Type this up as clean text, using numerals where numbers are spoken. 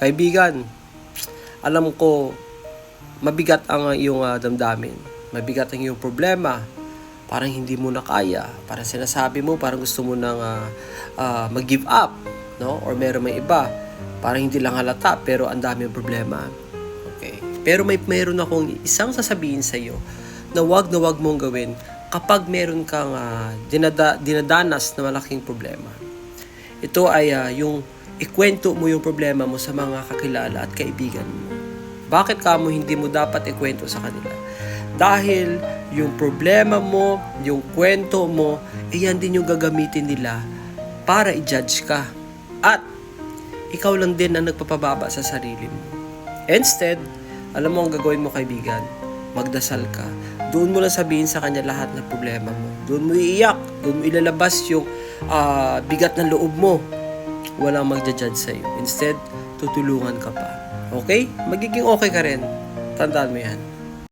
Kaibigan, alam ko mabigat ang iyong damdamin. Mabigat ang iyong problema. Parang hindi mo na kaya. Parang sinasabi mo, parang gusto mo nang mag-give up, no? Or meron may iba. Parang hindi lang halata pero ang dami ng problema. Okay. Pero meron akong isang sasabihin sa iyo na wag mong gawin kapag meron kang dinadanas na malaking problema. Ito ay yung ikwento mo yung problema mo sa mga kakilala at kaibigan mo. Bakit kamo hindi mo dapat ikwento sa kanila? Dahil yung problema mo, yung kwento mo, yan din yung gagamitin nila para i-judge ka. At ikaw lang din ang nagpapababa sa sarili mo. Instead, alam mo ang gagawin mo kaibigan, magdasal ka. Doon mo lang sabihin sa kanya lahat ng problema mo. Doon mo iiyak, doon mo ilalabas yung bigat ng loob mo. Walang magja-judge sa'yo. Instead, tutulungan ka pa. Okay? Magiging okay ka rin. Tandaan mo yan.